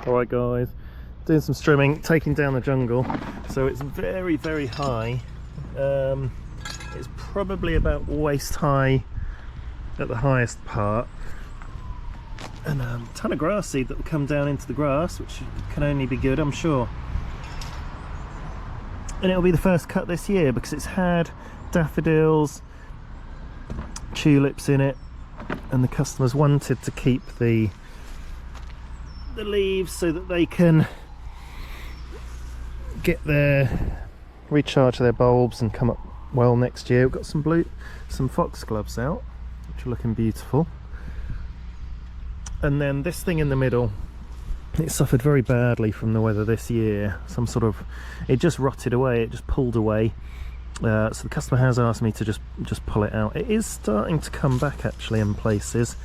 Alright guys, doing some strimming, taking down the jungle. So it's very high. It's probably about waist high at the highest part, and a ton of grass seed that will come down into the grass, which can only be good, I'm sure. And it'll be the first cut this year because it's had daffodils, tulips in it, and the customers wanted to keep the leaves so that they can get recharge their bulbs and come up well next year. We've got some foxgloves out, which are looking beautiful. And then this thing in the middle, it suffered very badly from the weather this year. It just rotted away, it just pulled away. So the customer has asked me to just pull it out. It is starting to come back actually in places.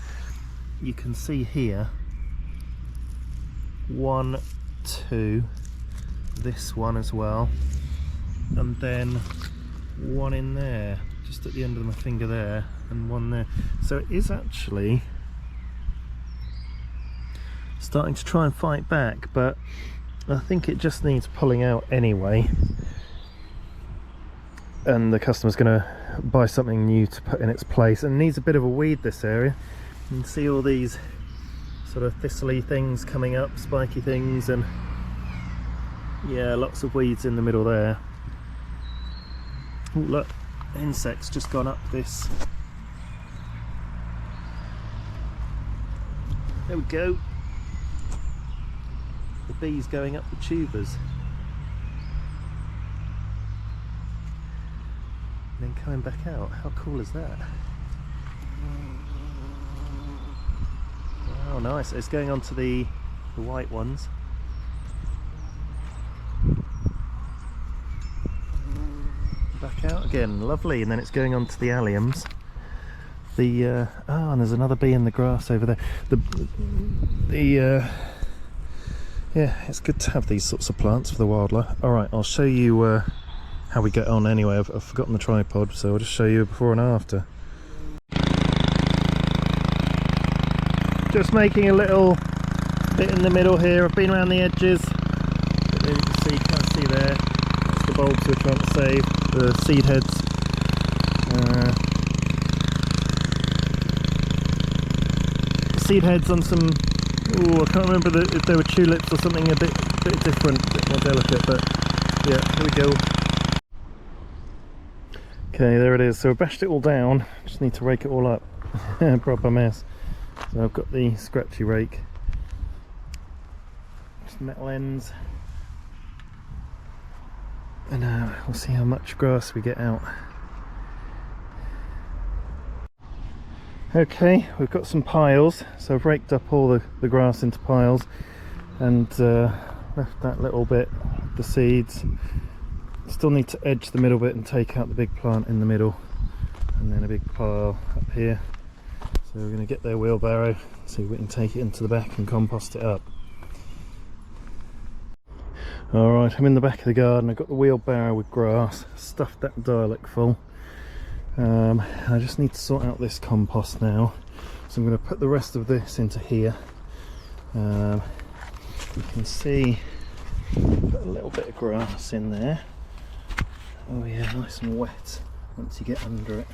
You can see here, 1, 2, this one as well, and then one in there, just at the end of my finger there, and one there. So it is actually starting to try and fight back, but I think it just needs pulling out anyway. And the customer's going to buy something new to put in its place, and it needs a bit of a weed, this area. You can see all these sort of thistly things coming up, spiky things, and yeah, lots of weeds in the middle there. Ooh, look, insects just gone up this. There we go. The bees going up the tubers. And then coming back out. How cool is that? Oh, nice. It's going on to the white ones. Back out again. Lovely. And then it's going on to the alliums. And there's another bee in the grass over there. Yeah, it's good to have these sorts of plants for the wildlife. Alright, I'll show you how we get on anyway. I've forgotten the tripod, so I'll just show you before and after. Just making a little bit in the middle here. I've been around the edges. There you can see there. That's the bulbs we're trying to save, the seed heads. Seed heads on some. Oh, I can't remember if there were tulips or something a bit different, a bit more delicate. But yeah, here we go. Okay, there it is. So I bashed it all down. Just need to rake it all up. Proper mess. So I've got the scratchy rake, just metal ends, and we'll see how much grass we get out. Okay, we've got some piles, so I've raked up all the grass into piles and left that little bit, the seeds. Still need to edge the middle bit and take out the big plant in the middle, and then a big pile up here. So we're going to get their wheelbarrow, see if we can take it into the back and compost it up. Alright, I'm in the back of the garden. I've got the wheelbarrow with grass, stuffed that dialect full. I just need to sort out this compost now. So I'm going to put the rest of this into here. You can see, put a little bit of grass in there. Oh yeah, nice and wet once you get under it.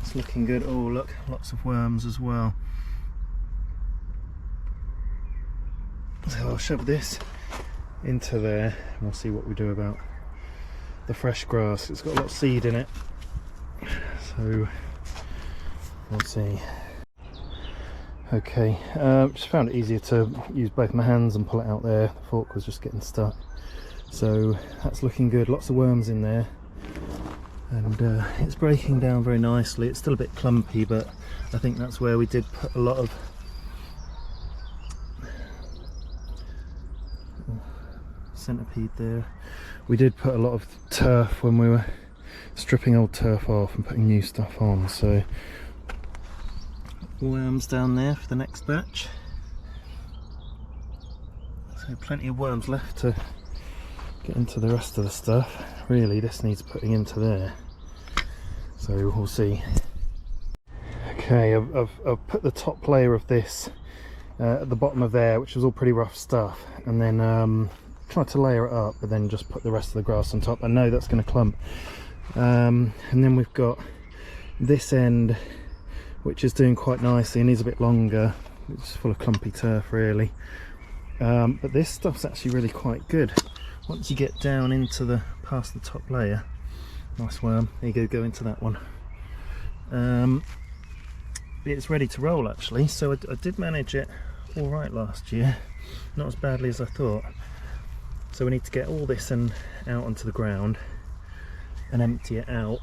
It's looking good. Oh look, lots of worms as well. So I'll shove this into there and we'll see what we do about the fresh grass. It's got a lot of seed in it, so we'll see. Okay, just found it easier to use both my hands and pull it out there. The fork was just getting stuck. So that's looking good, lots of worms in there. And it's breaking down very nicely. It's still a bit clumpy, but I think that's where we did put a lot of centipede there. We did put a lot of turf when we were stripping old turf off and putting new stuff on. So worms down there for the next batch. So plenty of worms left to get into the rest of the stuff. Really, this needs putting into there, so we'll see. Okay, I've put the top layer of this at the bottom of there, which was all pretty rough stuff, and then tried to layer it up, but then just put the rest of the grass on top. I know that's going to clump. And then we've got this end, which is doing quite nicely. It needs a bit longer. It's full of clumpy turf, really. But this stuff's actually really quite good once you get down into the past the top layer. Nice worm. There you go into that one. It's ready to roll actually, so I did manage it all right last year, not as badly as I thought. So we need to get all this and out onto the ground and empty it out,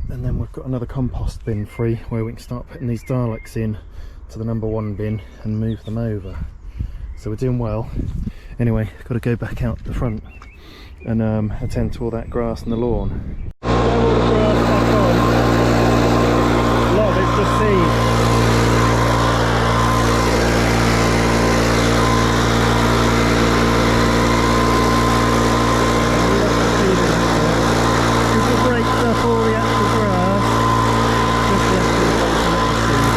and then we've got another compost bin free where we can start putting these Daleks in to the #1 bin and move them over. So we're doing well. Anyway, got to go back out the front and attend to all that grass in the lawn. A lot of it's just seed. All the actual grass, just left it to let the seed.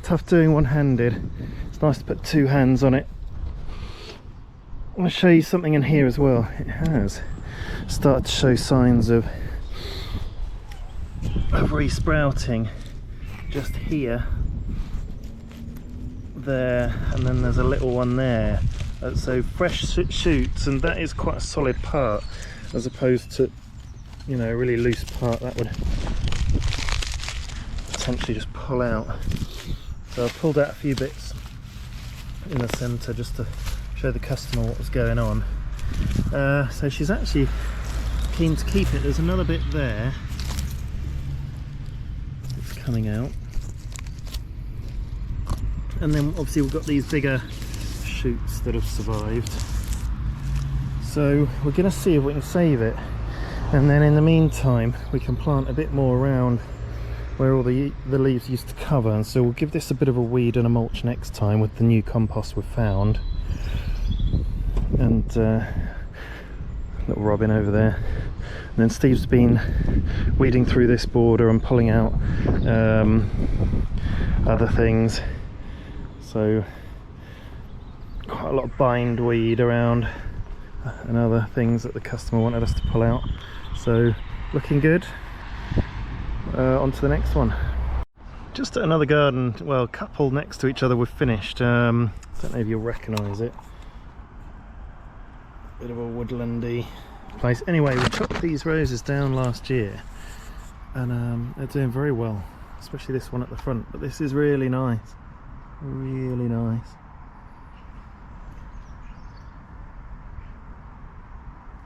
Tough doing one-handed. It's nice to put two hands on it. I want to show you something in here as well. It has started to show signs of re-sprouting just here, there, and then there's a little one there. So fresh shoots, and that is quite a solid part as opposed to, you know, a really loose part that would potentially just pull out. So I pulled out a few bits in the centre just to show the customer what was going on. So she's actually keen to keep it. There's another bit there that's coming out. And then obviously we've got these bigger shoots that have survived. So we're going to see if we can save it. And then in the meantime we can plant a bit more around where all the leaves used to cover, and so we'll give this a bit of a weed and a mulch next time with the new compost we've found. And little Robin over there, and then Steve's been weeding through this border and pulling out other things, so quite a lot of bindweed around and other things that the customer wanted us to pull out. So looking good. On to the next one. Just at another garden, well, couple next to each other we've finished. Don't know if you'll recognise it. Bit of a woodlandy place. Anyway, we chopped these roses down last year, and they're doing very well, especially this one at the front. But this is really nice. Really nice.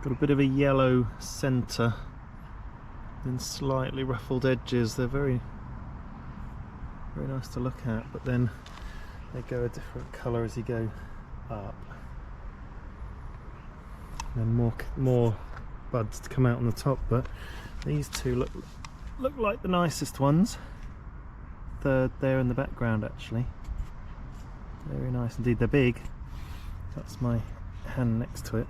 Got a bit of a yellow centre, then slightly ruffled edges. They're very nice to look at, but then they go a different colour as you go up. And more buds to come out on the top, but these two look like the nicest ones. Third there in the background, actually. Very nice indeed. They're big. That's my hand next to it.